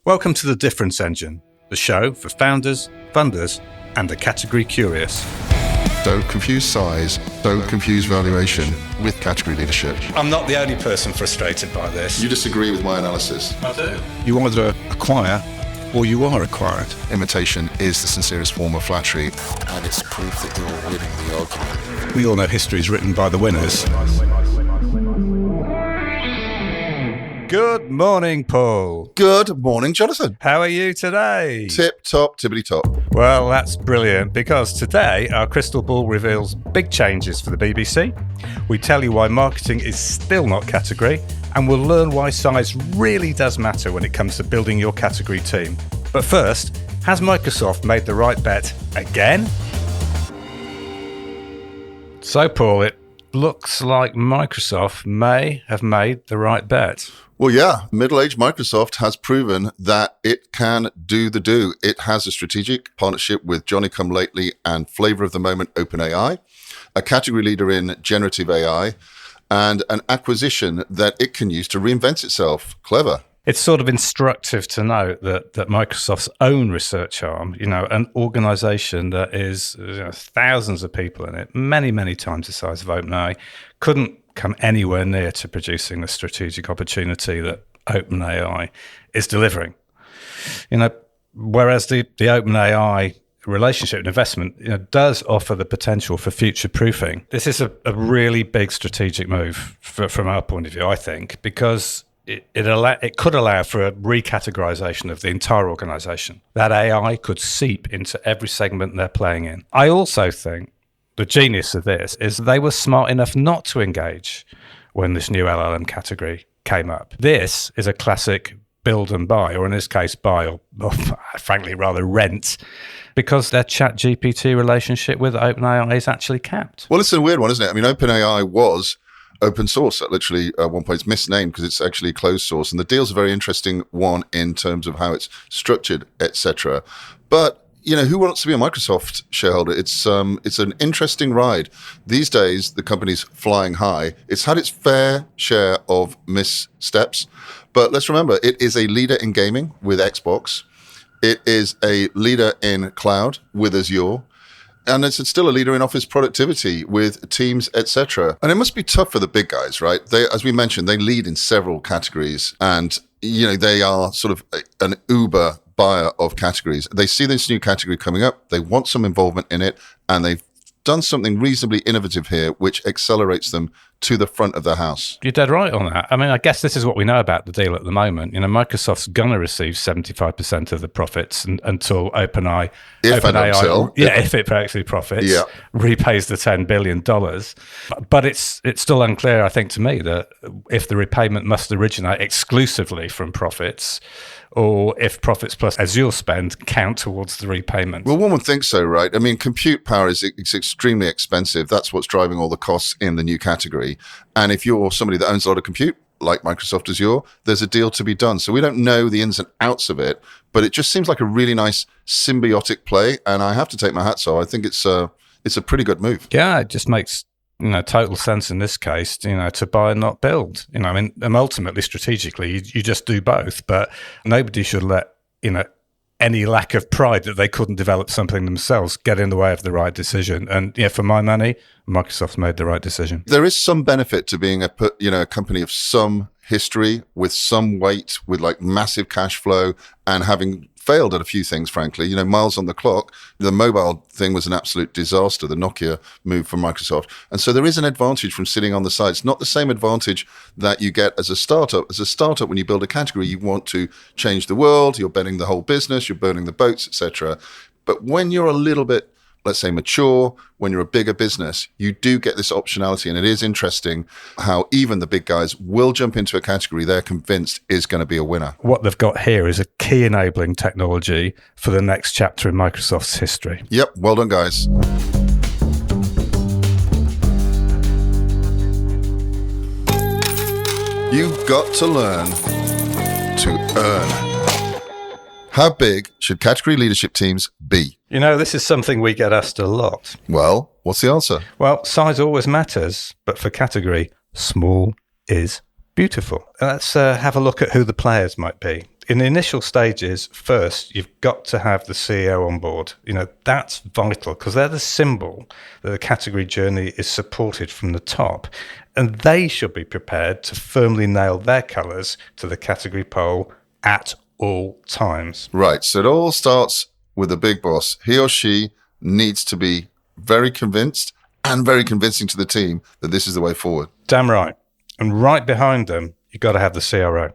Welcome to The Difference Engine, the show for founders, funders, and the category curious. Don't confuse size, don't confuse valuation with category leadership. I'm not the only person frustrated by this. You disagree with my analysis. I do. You either acquire or you are acquired. Imitation is the sincerest form of flattery, and it's proof that you're winning the argument. We all know history is written by the winners. Good morning, Paul. Good morning, Jonathan. How are you today? Tip-top, tippity-top. Well, that's brilliant, because today our crystal ball reveals big changes for the BBC. We tell you why marketing is still not category, and we'll learn why size really does matter when it comes to building your category team. But first, has Microsoft made the right bet again? So, Paul, it looks like Microsoft may have made the right bet. Well, yeah, middle-aged Microsoft has proven that it can do the do. It has a strategic partnership with Johnny-come-lately and flavor of the moment OpenAI, a category leader in generative AI, and an acquisition that it can use to reinvent itself. Clever. It's sort of instructive to note that Microsoft's own research arm, an organization that is thousands of people in it, many, many times the size of OpenAI, couldn't come anywhere near to producing the strategic opportunity that OpenAI is delivering. Whereas the OpenAI relationship and investment does offer the potential for future proofing. This is a really big strategic move from our point of view, I think, because it could allow for a recategorization of the entire organization. That AI could seep into every segment they're playing in. I also think the genius of this is they were smart enough not to engage when this new LLM category came up. This is a classic build and buy, or in this case, buy or frankly, rather rent, because their ChatGPT relationship with OpenAI is actually capped. Well, it's a weird one, isn't it? I mean, OpenAI was open source, literally at one point. It's misnamed because it's actually closed source. And the deal's a very interesting one in terms of how it's structured, etc. But who wants to be a Microsoft shareholder? It's an interesting ride. These days, the company's flying high. It's had its fair share of missteps. But let's remember, it is a leader in gaming with Xbox. It is a leader in cloud with Azure. And it's still a leader in office productivity with Teams, etc. And it must be tough for the big guys, right? They, as we mentioned, they lead in several categories. And, they are sort of an Uber buyer of categories. They see this new category coming up. They want some involvement in it. And they've done something reasonably innovative here, which accelerates them to the front of the house. You're dead right on that. I mean, I guess this is what we know about the deal at the moment. Microsoft's going to receive 75% of the profits until OpenAI, if it actually profits, repays the $10 billion. But it's still unclear, I think, to me, that if the repayment must originate exclusively from profits, or if profits plus Azure spend count towards the repayment. Well, one would think so, right? I mean, compute power is extremely expensive. That's what's driving all the costs in the new category. And if you're somebody that owns a lot of compute, like Microsoft Azure, there's a deal to be done. So we don't know the ins and outs of it, but it just seems like a really nice symbiotic play. And I have to take my hats off. I think it's a pretty good move. Yeah, it just makes total sense in this case, to buy and not build. And ultimately, strategically, you just do both. But nobody should let, any lack of pride that they couldn't develop something themselves get in the way of the right decision. And for my money, Microsoft made the right decision. There is some benefit to being a company of some history with some weight, with like massive cash flow, and having failed at a few things, frankly. Miles on the clock. The mobile thing was an absolute disaster, the Nokia move from Microsoft. And so there is an advantage from sitting on the side. It's not the same advantage that you get as a startup. As a startup, when you build a category, you want to change the world, you're betting the whole business, you're burning the boats, etc. But when you're a little bit, let's say, mature, when you're a bigger business, you do get this optionality. And it is interesting how even the big guys will jump into a category they're convinced is going to be a winner. What they've got here is a key enabling technology for the next chapter in Microsoft's history. Yep, well done, guys. You've got to learn to earn. How big should category leadership teams be? This is something we get asked a lot. Well, what's the answer? Well, size always matters, but for category, small is beautiful. Let's have a look at who the players might be. in the initial stages, first, you've got to have the CEO on board. That's vital because they're the symbol that the category journey is supported from the top. And they should be prepared to firmly nail their colours to the category pole at all times. Right. So it all starts with the big boss. He or she needs to be very convinced and very convincing to the team that this is the way forward. Damn right. And right behind them, you've got to have the CRO.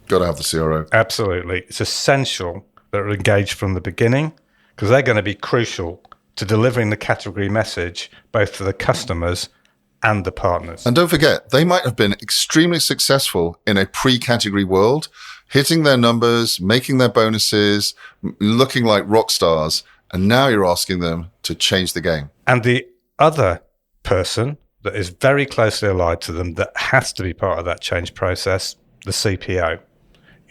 Got to have the CRO. Absolutely. It's essential that they're engaged from the beginning because they're going to be crucial to delivering the category message both to the customers and the partners. And don't forget, they might have been extremely successful in a pre-category world, hitting their numbers, making their bonuses, looking like rock stars. And now you're asking them to change the game. And the other person that is very closely allied to them that has to be part of that change process, the CPO.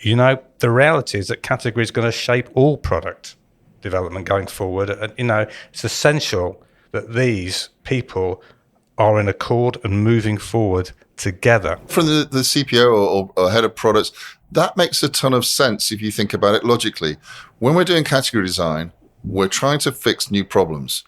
The reality is that category is going to shape all product development going forward. And, it's essential that these people are in accord and moving forward together. From the CPO or head of products, that makes a ton of sense if you think about it logically. When we're doing category design, we're trying to fix new problems.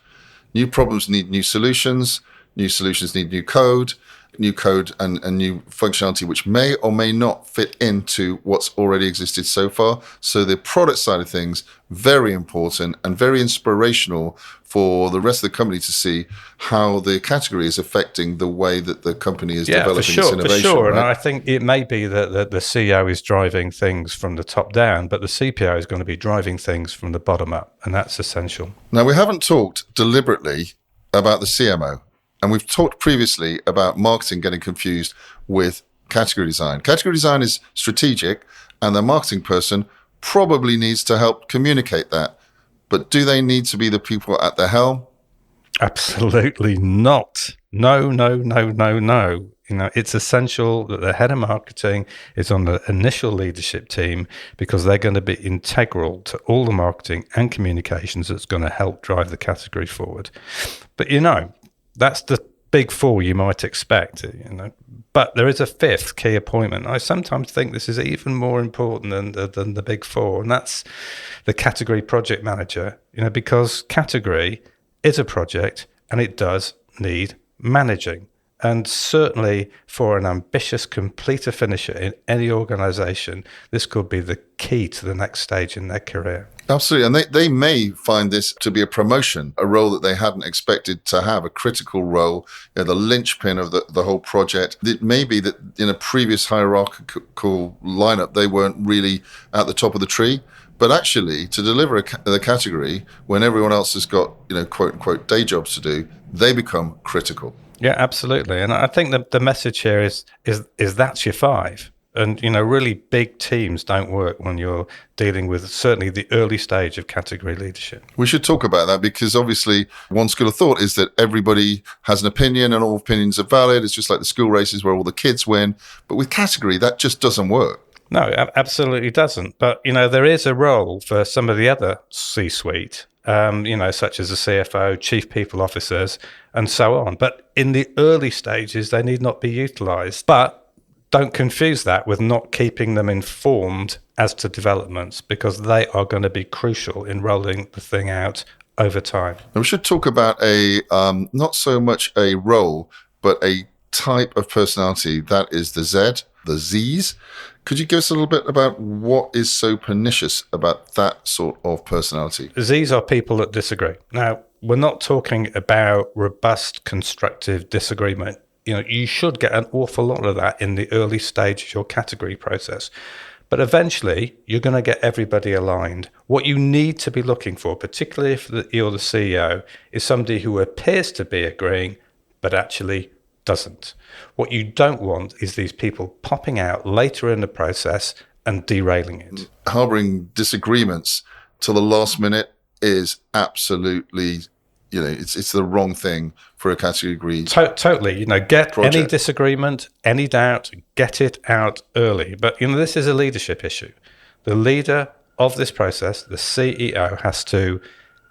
New problems need new solutions. New solutions need new code and new functionality, which may or may not fit into what's already existed so far. So the product side of things, very important and very inspirational for the rest of the company to see how the category is affecting the way that the company is developing its innovation. For sure. Right? And I think it may be that the CEO is driving things from the top down, but the CPO is going to be driving things from the bottom up, and that's essential. Now, we haven't talked deliberately about the CMO. And we've talked previously about marketing getting confused with category design. Category design is strategic, and the marketing person probably needs to help communicate that. But do they need to be the people at the helm? Absolutely not. No. It's essential that the head of marketing is on the initial leadership team because they're going to be integral to all the marketing and communications that's going to help drive the category forward. But that's the big four you might expect, But there is a fifth key appointment. I sometimes think this is even more important than the big four, and that's the category project manager, because category is a project and it does need managing. And certainly for an ambitious completer finisher in any organization, this could be the key to the next stage in their career. Absolutely. And they may find this to be a promotion, a role that they hadn't expected to have, a critical role, the linchpin of the whole project. It may be that in a previous hierarchical lineup, they weren't really at the top of the tree. But actually, to deliver the category when everyone else has got, quote unquote, day jobs to do, they become critical. Yeah, absolutely. And I think the message here is that's your five. And, really big teams don't work when you're dealing with certainly the early stage of category leadership. We should talk about that because obviously one school of thought is that everybody has an opinion and all opinions are valid. It's just like the school races where all the kids win. But with category, that just doesn't work. No, absolutely doesn't. But, there is a role for some of the other C-suite, such as the CFO, chief people officers, and so on. But in the early stages, they need not be utilised. But don't confuse that with not keeping them informed as to developments because they are going to be crucial in rolling the thing out over time. Now we should talk about not so much a role, but a type of personality. That is the Zs. Could you give us a little bit about what is so pernicious about that sort of personality? Zs are people that disagree. Now, we're not talking about robust, constructive disagreement. You should get an awful lot of that in the early stage of your category process. But eventually, you're going to get everybody aligned. What you need to be looking for, particularly if you're the CEO, is somebody who appears to be agreeing, but actually doesn't. What you don't want is these people popping out later in the process and derailing it. Harboring disagreements till the last minute is absolutely, it's the wrong thing for a category. Totally. Get project. Any disagreement, any doubt, get it out early. But, this is a leadership issue. The leader of this process, the CEO, has to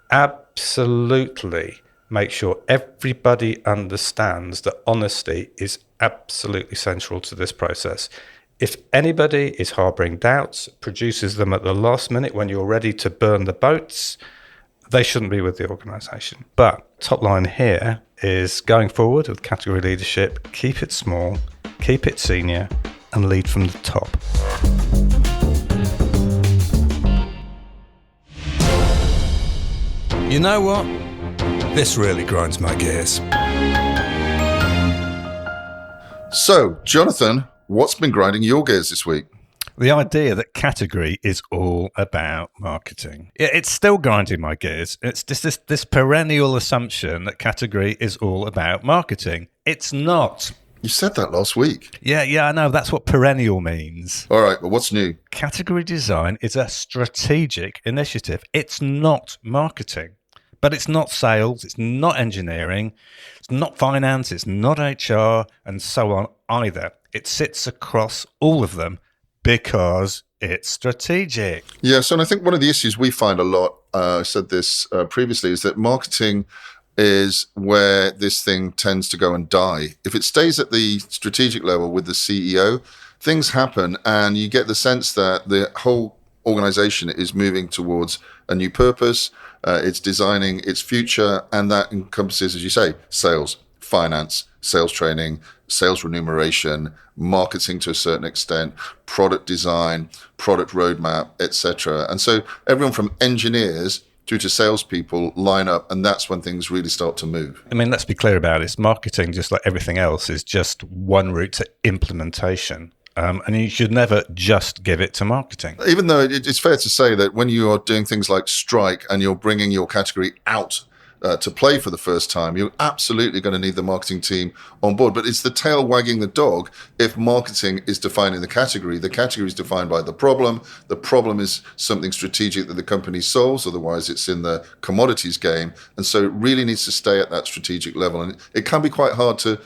absolutely make sure everybody understands that honesty is absolutely central to this process. If anybody is harbouring doubts, produces them at the last minute when you're ready to burn the boats, they shouldn't be with the organisation. But top line here is going forward with category leadership, keep it small, keep it senior, and lead from the top. You know what? This really grinds my gears. So, Jonathan, what's been grinding your gears this week? The idea that category is all about marketing. It's still grinding my gears. It's just this perennial assumption that category is all about marketing. It's not. You said that last week. Yeah, I know. That's what perennial means. All right, but what's new? Category design is a strategic initiative. It's not marketing. But it's not sales, it's not engineering, it's not finance, it's not HR, and so on either. It sits across all of them because it's strategic. Yes, and I think one of the issues we find a lot, I said this previously, is that marketing is where this thing tends to go and die. If it stays at the strategic level with the CEO, things happen and you get the sense that the whole organization is moving towards a new purpose. It's designing its future, and that encompasses, as you say, sales, finance, sales training, sales remuneration, marketing to a certain extent, product design, product roadmap, etc. And so everyone from engineers through to salespeople line up, and that's when things really start to move. I mean, let's be clear about it. Marketing, just like everything else, is just one route to implementation. And you should never just give it to marketing. Even though it's fair to say that when you are doing things like Strike and you're bringing your category out to play for the first time, you're absolutely going to need the marketing team on board. But it's the tail wagging the dog if marketing is defining the category. The category is defined by the problem. The problem is something strategic that the company solves. Otherwise, it's in the commodities game. And so it really needs to stay at that strategic level. And it can be quite hard to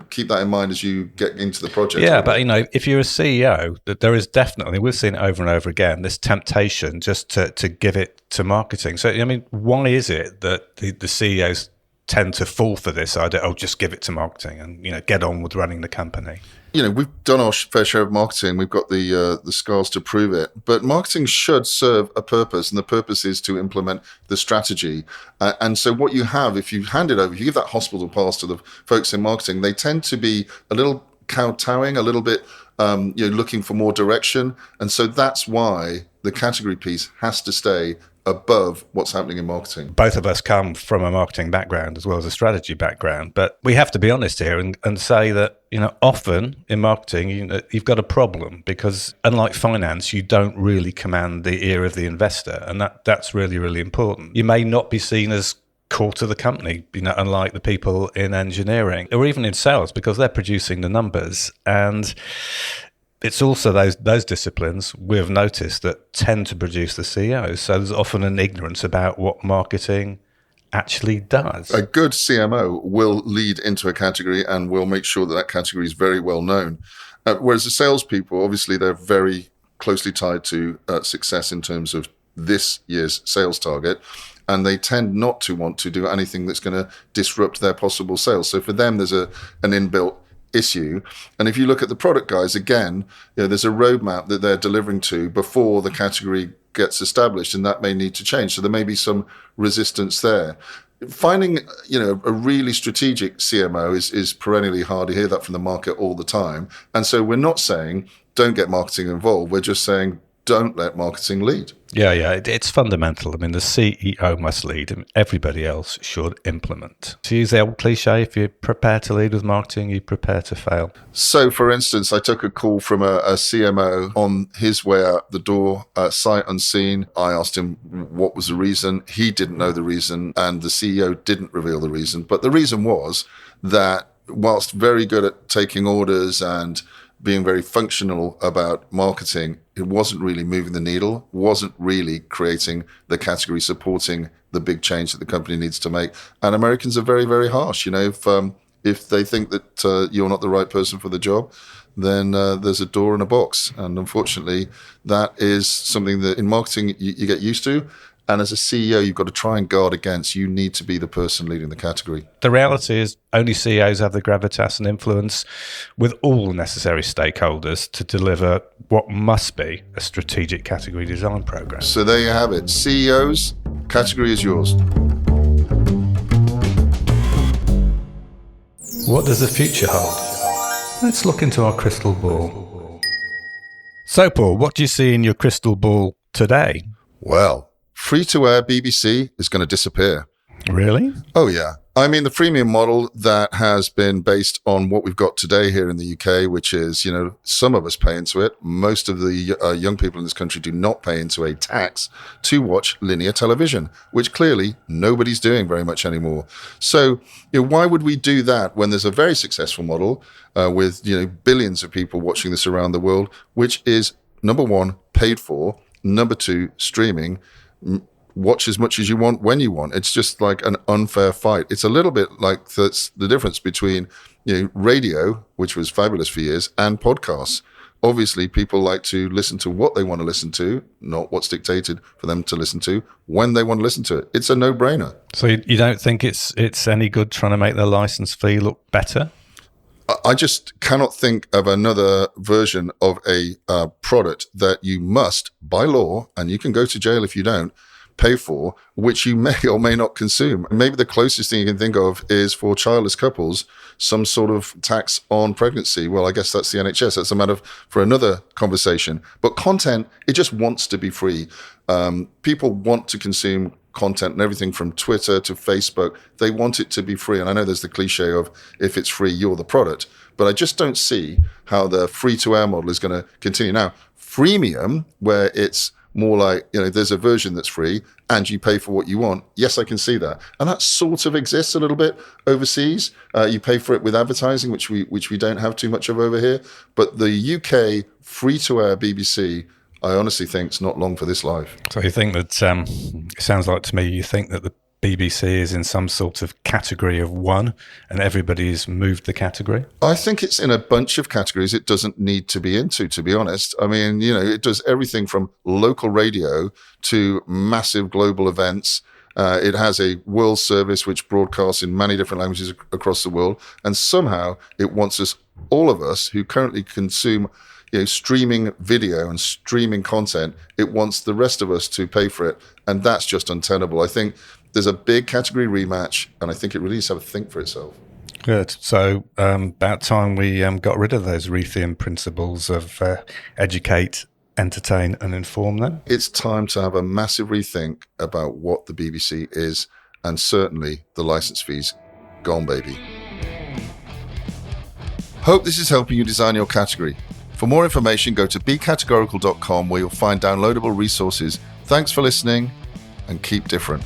keep that in mind as you get into the project. Yeah, but if you're a CEO, there is definitely, we've seen it over and over again, this temptation just to give it to marketing. So, I mean, why is it that the CEOs tend to fall for this idea, just give it to marketing and, get on with running the company? We've done our fair share of marketing. We've got the scars to prove it. But marketing should serve a purpose, and the purpose is to implement the strategy. And so what you have, if you hand it over, if you give that hospital pass to the folks in marketing, they tend to be a little kowtowing, a little bit looking for more direction. And so that's why the category piece has to stay above what's happening in marketing. Both of us come from a marketing background as well as a strategy background, but we have to be honest here and say that, often in marketing, you've got a problem because unlike finance, you don't really command the ear of the investor. And that's really, really important. You may not be seen as core to the company, unlike the people in engineering or even in sales because they're producing the numbers. And it's also those disciplines we've noticed that tend to produce the CEOs. So there's often an ignorance about what marketing actually does. A good CMO will lead into a category and will make sure that category is very well known. Whereas the salespeople, obviously, they're very closely tied to success in terms of this year's sales target. And they tend not to want to do anything that's going to disrupt their possible sales. So for them, there's an inbuilt issue. And if you look at the product guys, again, there's a roadmap that they're delivering to before the category gets established, and that may need to change. So there may be some resistance there. Finding, a really strategic CMO is perennially hard. You hear that from the market all the time. And so we're not saying don't get marketing involved. We're just saying don't let marketing lead. Yeah, it's fundamental. I mean, the CEO must lead and everybody else should implement. To use the old cliche, if you prepare to lead with marketing, you prepare to fail. So, for instance, I took a call from a CMO on his way out the door, sight unseen. I asked him what was the reason. He didn't know the reason, and the CEO didn't reveal the reason. But the reason was that whilst very good at taking orders and being very functional about marketing, it wasn't really moving the needle, wasn't really creating the category, supporting the big change that the company needs to make. And Americans are very, very harsh. If they think that you're not the right person for the job, then there's a door and a box. And unfortunately, that is something that in marketing you get used to. And as a CEO, you've got to try and guard against, you need to be the person leading the category. The reality is only CEOs have the gravitas and influence with all necessary stakeholders to deliver what must be a strategic category design program. So there you have it. CEOs, category is yours. What does the future hold? Let's look into our crystal ball. So, Paul, what do you see in your crystal ball today? Well, free-to-air BBC is going to disappear. Really? Oh, yeah. I mean, the freemium model that has been based on what we've got today here in the UK, which is, some of us pay into it. Most of the young people in this country do not pay into a tax to watch linear television, which clearly nobody's doing very much anymore. So, why would we do that when there's a very successful model with, billions of people watching this around the world, which is, number one, paid for, number two, streaming, watch as much as you want when you want. It's just like an unfair fight. It's a little bit like that's the difference between radio, which was fabulous for years, and podcasts. Obviously, people like to listen to what they want to listen to, not what's dictated for them to listen to when they want to listen to it. It's a no-brainer. So you don't think it's any good trying to make the license fee look better? I just cannot think of another version of a product that you must, by law, and you can go to jail if you don't, pay for, which you may or may not consume. Maybe the closest thing you can think of is for childless couples, some sort of tax on pregnancy. Well, I guess that's the NHS. That's a matter for another conversation. But content, it just wants to be free. People want to consume content and everything from Twitter to Facebook. They want it to be free. And I know there's the cliche of if it's free, you're the product. But I just don't see how the free-to-air model is going to continue. Now, freemium, where it's more like, there's a version that's free and you pay for what you want. Yes, I can see that. And that sort of exists a little bit overseas. You pay for it with advertising, which we don't have too much of over here. But the UK free-to-air BBC, I honestly think it's not long for this life. So you think that, it sounds like to me, you think that the BBC is in some sort of category of one and everybody's moved the category? I think it's in a bunch of categories it doesn't need to be into, to be honest. I mean, it does everything from local radio to massive global events. It has a world service which broadcasts in many different languages across the world. And somehow it wants us, all of us who currently consume streaming video and streaming content, it wants the rest of us to pay for it. And that's just untenable. I think there's a big category rematch, and I think it really needs to have a think for itself. Good. So about time we got rid of those Rethian principles of educate, entertain and inform then. It's time to have a massive rethink about what the BBC is, and certainly the license fees. Gone, baby. Hope this is helping you design your category. For more information, go to becategorical.com where you'll find downloadable resources. Thanks for listening, and keep different.